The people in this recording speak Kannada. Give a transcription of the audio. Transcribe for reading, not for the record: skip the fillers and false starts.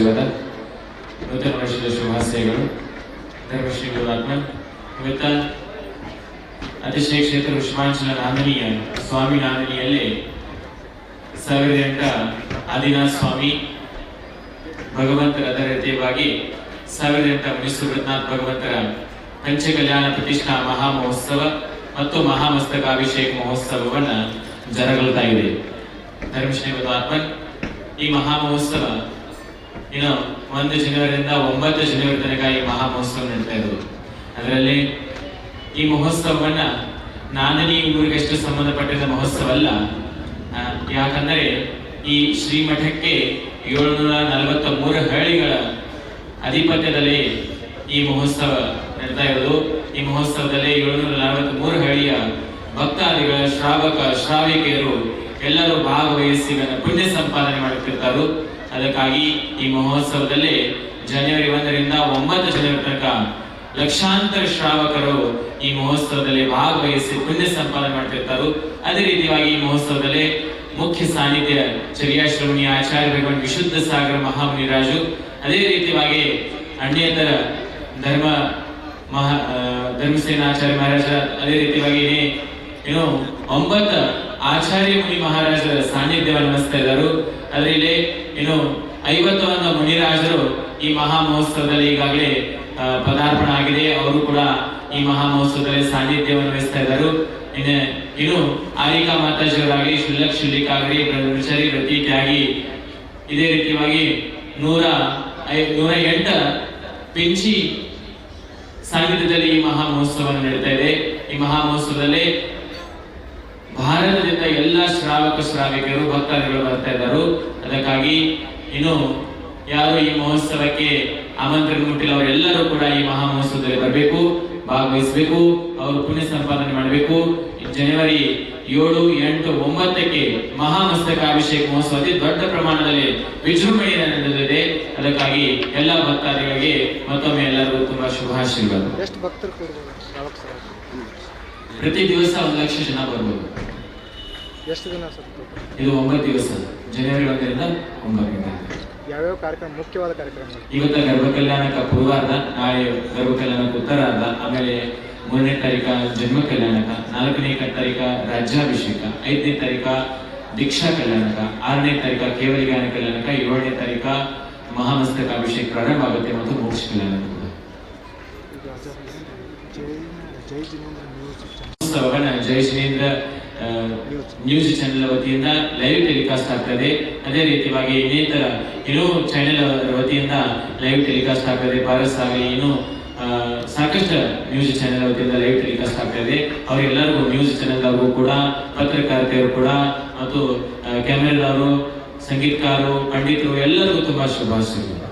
ಶುಭಾಶೀರ್ವಾದ, ನೂತನ ವರ್ಷದ ಶುಭಾಶಯಗಳು. ಧರ್ಮಶ್ರೀಗಳು ಆತ್ಮನ್ ಇವತ್ತ ಅತಿಶಯ ಕ್ಷೇತ್ರ ವಿಶ್ವಾಂಚಲ ನಾಂದನೀಯ ಸ್ವಾಮಿ ನಾಂದನಿಯಲ್ಲಿ 2008 ಆದಿನಾಥ ಸ್ವಾಮಿ ಭಗವಂತರ ಅದರ ರೀತಿಯಾಗಿ 2008 ಮುನೀಶ್ವರನಾಥ ಭಗವಂತರ ಪಂಚಕಲ್ಯಾಣ ಪ್ರತಿಷ್ಠಾ ಮಹಾ ಮಹೋತ್ಸವ ಮತ್ತು ಮಹಾಮಸ್ತಕಾಭಿಷೇಕ ಮಹೋತ್ಸವವನ್ನು ಜರುಗುತ್ತಾ ಇದೆ. ಧರ್ಮಶ್ರೀಗಳು ಆತ್ಮನ್ ಈ ಮಹಾ ಮಹೋತ್ಸವ 1 ಜನವರಿಯಿಂದ 9 ಜನವರಿ ತನಕ ಈ ಮಹಾ ಮಹೋತ್ಸವ ನಡೀತಾ ಇರೋದು. ಅದರಲ್ಲಿ ಈ ಮಹೋತ್ಸವವನ್ನ ನಾಂದನಿ ಊರಿಗಷ್ಟು ಸಂಬಂಧಪಟ್ಟಿದ್ದ ಮಹೋತ್ಸವ ಅಲ್ಲ. ಯಾಕಂದರೆ ಈ ಶ್ರೀಮಠಕ್ಕೆ 743 ಹಳ್ಳಿಗಳ ಅಧಿಪತ್ಯದಲ್ಲಿ ಈ ಮಹೋತ್ಸವ ನಡೀತಾ ಇರೋದು. ಈ ಮಹೋತ್ಸವದಲ್ಲಿ 743 ಹಳ್ಳಿಯ ಭಕ್ತಾದಿಗಳ ಶ್ರಾವಕ ಶ್ರಾವಿಕೆಯರು ಎಲ್ಲರೂ ಭಾಗವಹಿಸಿ ಪುಣ್ಯ ಸಂಪಾದನೆ ಮಾಡುತ್ತಿರ್ತಾರೆ. ಅದಕ್ಕಾಗಿ ಈ ಮಹೋತ್ಸವದಲ್ಲಿ ಜನವರಿ 1 ರಿಂದ 9 ಜನವರಿ ತನಕ ಲಕ್ಷಾಂತರ ಶ್ರಾವಕರು ಈ ಮಹೋತ್ಸವದಲ್ಲಿ ಭಾಗವಹಿಸಿ ಪುಣ್ಯ ಸಂಪಾದನೆ ಮಾಡ್ತಿರ್ತಾರೆ. ಅದೇ ರೀತಿಯಾಗಿ ಈ ಮಹೋತ್ಸವದಲ್ಲಿ ಮುಖ್ಯ ಸಾನ್ನಿಧ್ಯ ಚರ್ಯಾಶ್ರಮಣಿ ಆಚಾರ್ಯ ಭಗವಾನ್ ವಿಶುದ್ಧ ಸಾಗರ ಮಹಾಮುನಿರಾಜು, ಅದೇ ರೀತಿಯಾಗಿ ಅನ್ಯತರ ಧರ್ಮಸೇನಾಚಾರ್ಯ ಮಹಾರಾಜ, ಅದೇ ರೀತಿಯಾಗಿ 9 ಆಚಾರ್ಯ ಮುನಿ ಮಹಾರಾಜರ ಸಾನ್ನಿಧ್ಯವನ್ನು ವಹಿಸ್ತಾ ಇದ್ದಾರೆ. ಅದರಲ್ಲಿ 51 ಮುನಿರಾಜರು ಈ ಮಹಾ ಮಹೋತ್ಸವದಲ್ಲಿ ಈಗಾಗಲೇ ಪದಾರ್ಪಣೆ ಆಗಿದೆ. ಅವರು ಕೂಡ ಈ ಮಹಾ ಮಹೋತ್ಸವದಲ್ಲಿ ಸಾನ್ನಿಧ್ಯವನ್ನು ವಹಿಸ್ತಾ ಇದ್ದಾರೆ. ಇನ್ನು ಆರಿಕಾ ಮಾತಾಜಿಯವರಾಗಿ ಶುಲ್ಲಕ್ ಶುಲ್ಲಿಕಾಗಲಿ ಬ್ರಹ್ಮಚಾರಿ ವ್ರತೀತಿಯಾಗಿ ಇದೇ ರೀತಿಯಾಗಿ 108 ಪಿಂಚಿ ಸಾನ್ನಿಧ್ಯದಲ್ಲಿ ಈ ಮಹಾ ಮಹೋತ್ಸವ ನಡೀತಾ ಇದೆ. ಈ ಮಹಾ ಮಹೋತ್ಸವದಲ್ಲಿ ಭಾರತದಿಂದ ಎಲ್ಲ ಶ್ರಾವಕ ಶ್ರಾವಿಕರು ಭಕ್ತಾದಿಗಳು ಬರ್ತಾ ಇದ್ದಾರೆ. ಅದಕ್ಕಾಗಿ ಇನ್ನು ಯಾರು ಈ ಮಹೋತ್ಸವಕ್ಕೆ ಆಮಂತ್ರಣ ಮುಟ್ಟಿಲ್ಲ ಅವರೆಲ್ಲರೂ ಕೂಡ ಈ ಮಹಾ ಮಹೋತ್ಸವದಲ್ಲಿ ಬರಬೇಕು, ಭಾಗವಹಿಸಬೇಕು, ಅವರು ಪುಣ್ಯ ಸಂಪಾದನೆ ಮಾಡಬೇಕು. ಜನವರಿ 7, 8, 9ಕ್ಕೆ ಮಹಾಮಸ್ತಕಾಭಿಷೇಕ ಮಹೋತ್ಸವ ಅತಿ ದೊಡ್ಡ ಪ್ರಮಾಣದಲ್ಲಿ ವಿಜೃಂಭಣೆಯಿಂದ ನಡೆದಿದೆ. ಅದಕ್ಕಾಗಿ ಎಲ್ಲ ಭಕ್ತಾದಿಗಳಿಗೆ ಮತ್ತೊಮ್ಮೆ ಎಲ್ಲರಿಗೂ ತುಂಬಾ ಶುಭಾಶೀರ್ವಾದ. ಎಷ್ಟು ಭಕ್ತರು ಪ್ರತಿ ದಿವಸ 1 ಲಕ್ಷ ಜನ ಬರ್ಬೋದು. ಎಷ್ಟು ದಿನ ಇದು 9 ದಿವಸ, ಜನವರಿ 1 ರಿಂದ 9. ಯಾವ್ಯಾವ ಕಾರ್ಯಕ್ರಮ, ಮುಖ್ಯವಾದ ಕಾರ್ಯಕ್ರಮ? ಇವತ್ತ ಗರ್ಭ ಕಲ್ಯಾಣಕ ಪೂರ್ವಾರ್ಧ, ನಾಳೆ ಗರ್ಭ ಕಲ್ಯಾಣಕ ಉತ್ತರಾರ್ಧ, ಆಮೇಲೆ 3ನೇ ತಾರೀಕ ಜನ್ಮ ಕಲ್ಯಾಣಕ, 4ನೇ ತಾರೀಕ ರಾಜ್ಯಾಭಿಷೇಕ, 5ನೇ ತಾರೀಕ ದೀಕ್ಷಾ ಕಲ್ಯಾಣಕ, 6ನೇ ತಾರೀಕ ಕೇವಲ ಜ್ಞಾನ ಕಲ್ಯಾಣಕ, 7ನೇ ತಾರೀಕ ಮಹಾಮಸ್ತಕಾಭಿಷೇಕ ಪ್ರಾರಂಭ ಆಗುತ್ತೆ ಮತ್ತು ಮೋಕ್ಷ ಕಲ್ಯಾಣಕ ಕೂಡ. ಜೈ ಜಿನೇಂದ್ರ ನ್ಯೂಸ್ ಚಾನೆಲ್ ವತಿಯಿಂದ ಲೈವ್ ಟೆಲಿಕಾಸ್ಟ್ ಆಗ್ತದೆ. ಅದೇ ರೀತಿಯಾಗಿ ಇನ್ನೂ ಚಾನೆಲ್ ವತಿಯಿಂದ ಲೈವ್ ಟೆಲಿಕಾಸ್ಟ್ ಆಗ್ತದೆ. ಪಾರಸ್ ಆಗಲಿ ಇನ್ನೂ ಸಾಕಷ್ಟು ನ್ಯೂಸ್ ಚಾನೆಲ್ ವತಿಯಿಂದ ಲೈವ್ ಟೆಲಿಕಾಸ್ಟ್ ಆಗ್ತದೆ. ಅವರೆಲ್ಲರಿಗೂ ನ್ಯೂಸ್ ಚಾನೆಲ್ ಅವರು ಕೂಡ, ಪತ್ರಕರ್ತೆಯರು ಕೂಡ, ಮತ್ತು ಕ್ಯಾಮೆರಾದವರು, ಸಂಗೀತಕಾರರು, ಪಂಡಿತರು ಎಲ್ಲರಿಗೂ ತುಂಬಾ ಶುಭಾಶಯಗಳು.